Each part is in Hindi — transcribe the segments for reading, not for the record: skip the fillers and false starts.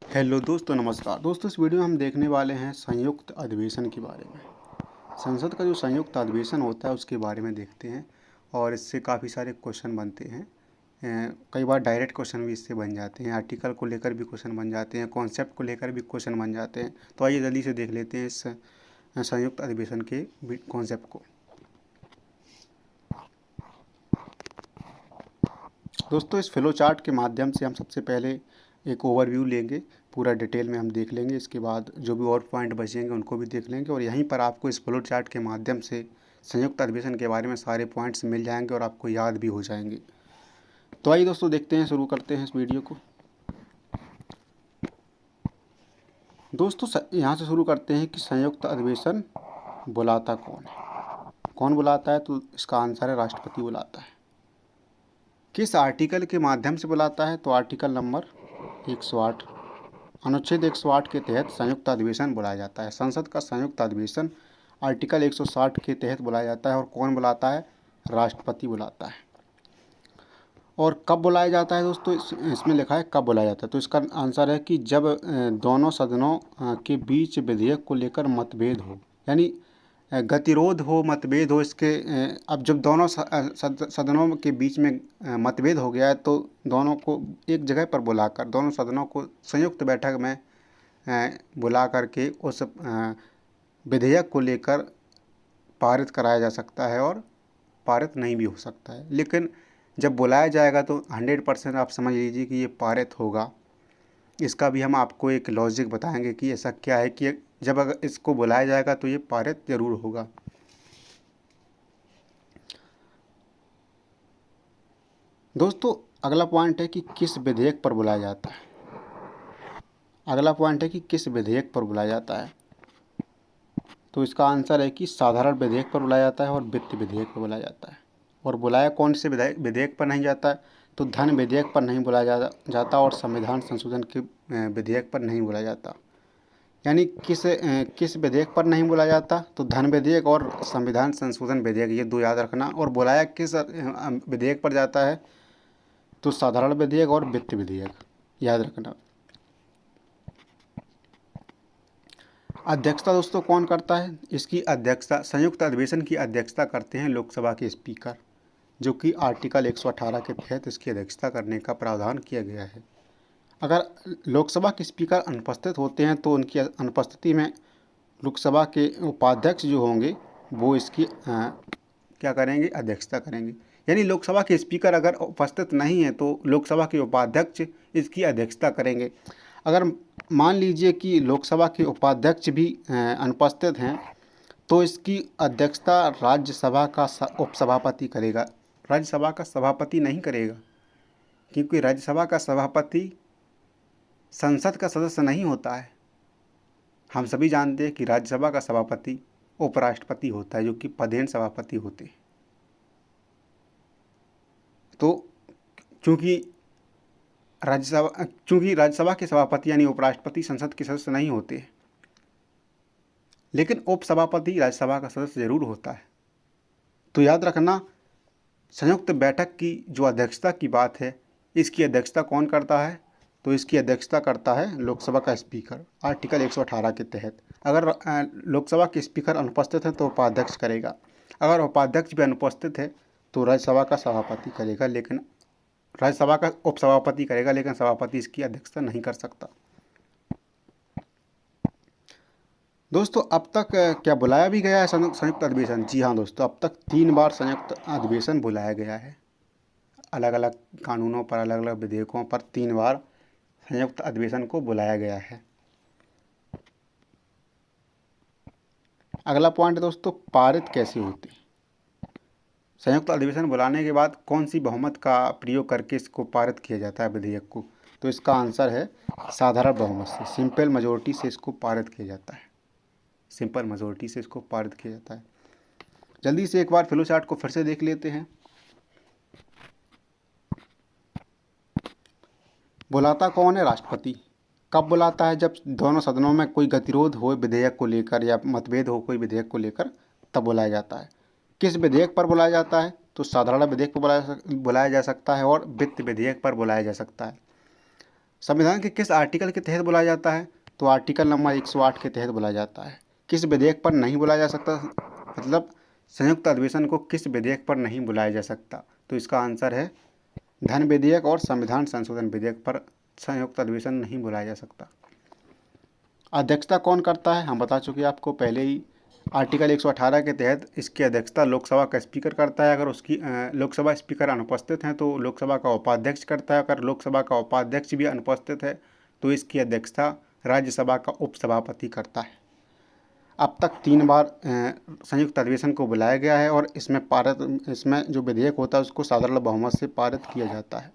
हेलो दोस्तों, नमस्कार दोस्तों। इस वीडियो में हम देखने वाले हैं संयुक्त अधिवेशन के बारे में। संसद का जो संयुक्त अधिवेशन होता है उसके बारे में देखते हैं और इससे काफ़ी सारे क्वेश्चन बनते हैं। कई बार डायरेक्ट क्वेश्चन भी इससे बन जाते हैं, आर्टिकल को लेकर भी क्वेश्चन बन जाते हैं, कॉन्सेप्ट को लेकर भी क्वेश्चन बन जाते हैं। तो आइए जल्दी से देख लेते हैं इस संयुक्त अधिवेशन के कॉन्सेप्ट को। दोस्तों, इस फ्लो चार्ट के माध्यम से हम सबसे पहले एक ओवरव्यू लेंगे, पूरा डिटेल में हम देख लेंगे। इसके बाद जो भी और पॉइंट बचेंगे उनको भी देख लेंगे और यहीं पर आपको इस फ्लो चार्ट के माध्यम से संयुक्त अधिवेशन के बारे में सारे पॉइंट्स मिल जाएंगे और आपको याद भी हो जाएंगे। तो आइए दोस्तों, देखते हैं, शुरू करते हैं इस वीडियो को। दोस्तों, यहाँ से शुरू करते हैं कि संयुक्त अधिवेशन बुलाता कौन है। कौन बुलाता है? तो इसका आंसर है राष्ट्रपति बुलाता है। किस आर्टिकल के माध्यम से बुलाता है? तो आर्टिकल नंबर 108, अनुच्छेद 108 के तहत संयुक्त अधिवेशन बुलाया जाता है। संसद का संयुक्त अधिवेशन आर्टिकल 160 के तहत बुलाया जाता है। और कौन बुलाता है? राष्ट्रपति बुलाता है। और कब बुलाया जाता है दोस्तों? इसमें लिखा है कब बुलाया जाता है। तो इसका आंसर है कि जब दोनों सदनों के बीच विधेयक को लेकर मतभेद हो, यानी गतिरोध हो, मतभेद हो। इसके अब जब दोनों सदनों के बीच में मतभेद हो गया है तो दोनों को एक जगह पर बुलाकर, दोनों सदनों को संयुक्त बैठक में बुला करके उस विधेयक को लेकर पारित कराया जा सकता है और पारित नहीं भी हो सकता है। लेकिन जब बुलाया जाएगा तो 100% आप समझ लीजिए कि ये पारित होगा। इसका भी हम आपको एक लॉजिक बताएंगे कि ऐसा क्या है कि जब अगर इसको बुलाया जाएगा तो ये पारित ज़रूर होगा। दोस्तों, अगला पॉइंट है कि किस विधेयक पर बुलाया जाता है। अगला पॉइंट है कि किस विधेयक पर बुलाया जाता है। तो इसका आंसर है कि साधारण विधेयक पर बुलाया जाता है और वित्त विधेयक पर बुलाया जाता है। और बुलाया कौन से विधेयक पर नहीं जाता है? तो धन विधेयक पर नहीं बुलाया जाता और संविधान संशोधन के विधेयक पर नहीं बुलाया जाता। यानी किस विधेयक पर नहीं बुलाया जाता? तो धन विधेयक और संविधान संशोधन विधेयक, ये दो याद रखना। और बुलाया किस विधेयक पर जाता है? तो साधारण विधेयक और वित्त विधेयक, याद रखना। अध्यक्षता दोस्तों कौन करता है? इसकी अध्यक्षता, संयुक्त अधिवेशन की अध्यक्षता करते हैं लोकसभा के स्पीकर, जो कि आर्टिकल 118 के तहत इसकी अध्यक्षता करने का प्रावधान किया गया है। अगर लोकसभा के स्पीकर अनुपस्थित होते हैं तो उनकी अनुपस्थिति में लोकसभा के उपाध्यक्ष जो होंगे वो इसकी क्या करेंगे? अध्यक्षता करेंगे। यानी लोकसभा के स्पीकर अगर उपस्थित नहीं है तो लोकसभा के उपाध्यक्ष इसकी अध्यक्षता करेंगे। अगर मान लीजिए कि लोकसभा के उपाध्यक्ष भी अनुपस्थित हैं तो इसकी अध्यक्षता राज्यसभा का उपसभापति करेगा। राज्यसभा का सभापति नहीं करेगा, क्योंकि राज्यसभा का सभापति संसद का सदस्य नहीं होता है। हम सभी जानते हैं कि राज्यसभा का सभापति उपराष्ट्रपति होता है, जो कि पदेन सभापति होते हैं। तो चूंकि राज्यसभा के सभापति यानी उपराष्ट्रपति संसद के सदस्य नहीं होते, लेकिन उपसभापति राज्यसभा का सदस्य जरूर होता है। तो याद रखना, संयुक्त बैठक की जो अध्यक्षता की बात है, इसकी अध्यक्षता कौन करता है? तो इसकी अध्यक्षता करता है लोकसभा का स्पीकर, आर्टिकल 118 के तहत। अगर लोकसभा के स्पीकर अनुपस्थित हैं तो उपाध्यक्ष करेगा। अगर उपाध्यक्ष भी अनुपस्थित है तो राज्यसभा का सभापति करेगा, लेकिन राज्यसभा का उपसभापति करेगा, लेकिन सभापति इसकी अध्यक्षता नहीं कर सकता। दोस्तों, अब तक क्या बुलाया भी गया है संयुक्त अधिवेशन? जी हाँ दोस्तों, अब तक 3 बार संयुक्त अधिवेशन बुलाया गया है। अलग अलग कानूनों पर, अलग अलग विधेयकों पर 3 बार संयुक्त अधिवेशन को बुलाया गया है। अगला पॉइंट दोस्तों, पारित कैसे होते हैं? संयुक्त अधिवेशन बुलाने के बाद कौन सी बहुमत का प्रयोग करके इसको पारित किया जाता है विधेयक को? तो इसका आंसर है साधारण बहुमत से, सिंपल मेजोरिटी से इसको पारित किया जाता है। सिंपल मेजोरिटी से इसको पारित किया जाता है। जल्दी से एक बार फ्लो चार्ट को फिर से देख लेते हैं। बुलाता कौन है? राष्ट्रपति। कब बुलाता है? जब दोनों सदनों में कोई गतिरोध हो विधेयक को लेकर या मतभेद हो कोई विधेयक को लेकर, तब बुलाया जाता है। किस विधेयक पर बुलाया जाता है? तो साधारण विधेयक पर बुलाया जा सकता है और वित्त विधेयक पर बुलाया जा सकता है। संविधान के किस आर्टिकल के तहत बुलाया जाता है? तो आर्टिकल नंबर 108 के तहत बुलाया जाता है। किस विधेयक पर नहीं बुलाया जा सकता, मतलब संयुक्त अधिवेशन को किस विधेयक पर नहीं बुलाया जा सकता? तो इसका आंसर है धन विधेयक और संविधान संशोधन विधेयक पर संयुक्त अधिवेशन नहीं बुलाया जा सकता। अध्यक्षता कौन करता है? हम बता चुके आपको पहले ही, आर्टिकल 118 के तहत इसकी अध्यक्षता लोकसभा का स्पीकर करता है। अगर उसकी लोकसभा स्पीकर अनुपस्थित हैं तो लोकसभा का उपाध्यक्ष करता है। अगर लोकसभा का उपाध्यक्ष भी अनुपस्थित है तो इसकी अध्यक्षता राज्यसभा का उपसभापति करता है। अब तक 3 बार संयुक्त अधिवेशन को बुलाया गया है और इसमें जो विधेयक होता है उसको साधारण बहुमत से पारित किया जाता है।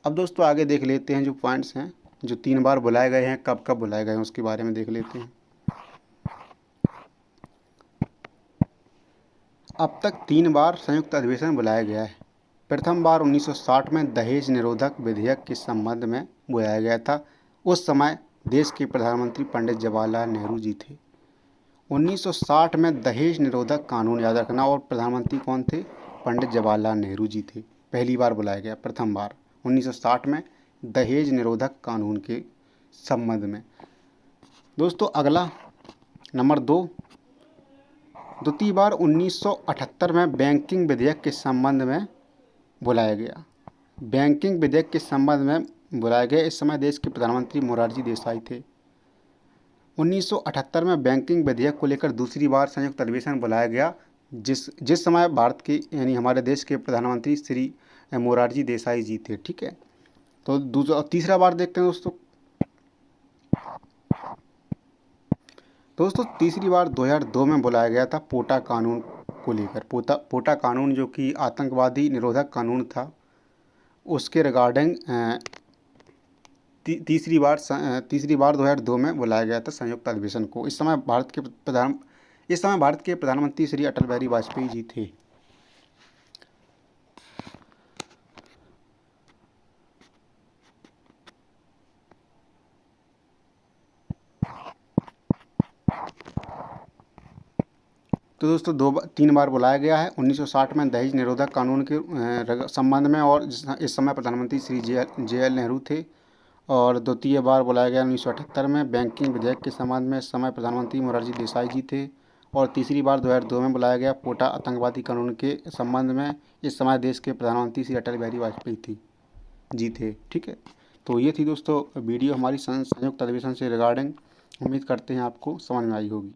अब दोस्तों आगे देख लेते हैं जो पॉइंट्स हैं जो 3 बार बुलाए गए हैं, कब कब बुलाए गए हैं उसके बारे में देख लेते हैं। अब तक 3 बार संयुक्त अधिवेशन बुलाया गया है। प्रथम बार 1960 में दहेज निरोधक विधेयक के संबंध में बुलाया गया था। उस समय देश के प्रधानमंत्री पंडित जवाहरलाल नेहरू जी थे। 1960 में दहेज निरोधक कानून, याद रखना, और प्रधानमंत्री कौन थे? पंडित जवाहरलाल नेहरू जी थे। पहली बार बुलाया गया, प्रथम बार 1960 में दहेज निरोधक कानून के संबंध में। दोस्तों अगला नंबर 2, द्वितीय बार 1978 में बैंकिंग विधेयक के संबंध में बुलाया गया। बैंकिंग विधेयक के संबंध में बुलाया गया। इस समय देश के प्रधानमंत्री मोरारजी देसाई थे। 1978 में बैंकिंग विधेयक को लेकर दूसरी बार संयुक्त अधिवेशन बुलाया गया, जिस समय भारत के यानी हमारे देश के प्रधानमंत्री श्री मोरारजी देसाई जी थे। ठीक है, तो तीसरा बार देखते हैं दोस्तों तीसरी बार 2002 में बुलाया गया था पोटा कानून को लेकर। पोटा कानून जो कि आतंकवादी निरोधक कानून था, उसके रिगार्डिंग तीसरी बार 2002 में बुलाया गया था संयुक्त अधिवेशन को। इस समय भारत के प्रधानमंत्री श्री अटल बिहारी वाजपेयी जी थे। तो दोस्तों 3 बार बुलाया गया है। 1960 में दहेज निरोधक कानून के संबंध में, और इस समय प्रधानमंत्री श्री JL नेहरू थे। और द्वितीय बार बुलाया गया 1978 में बैंकिंग विधेयक के संबंध में, इस समय प्रधानमंत्री मोरारजी देसाई जी थे। और तीसरी बार 2002 में बुलाया गया पोटा आतंकवादी कानून के संबंध में, इस समय देश के प्रधानमंत्री श्री अटल बिहारी वाजपेयी जी थे। ठीक है, तो ये थी दोस्तों वीडियो हमारी संयुक्त अधिवेशन से रिगार्डिंग। उम्मीद करते हैं आपको समझ में आई होगी।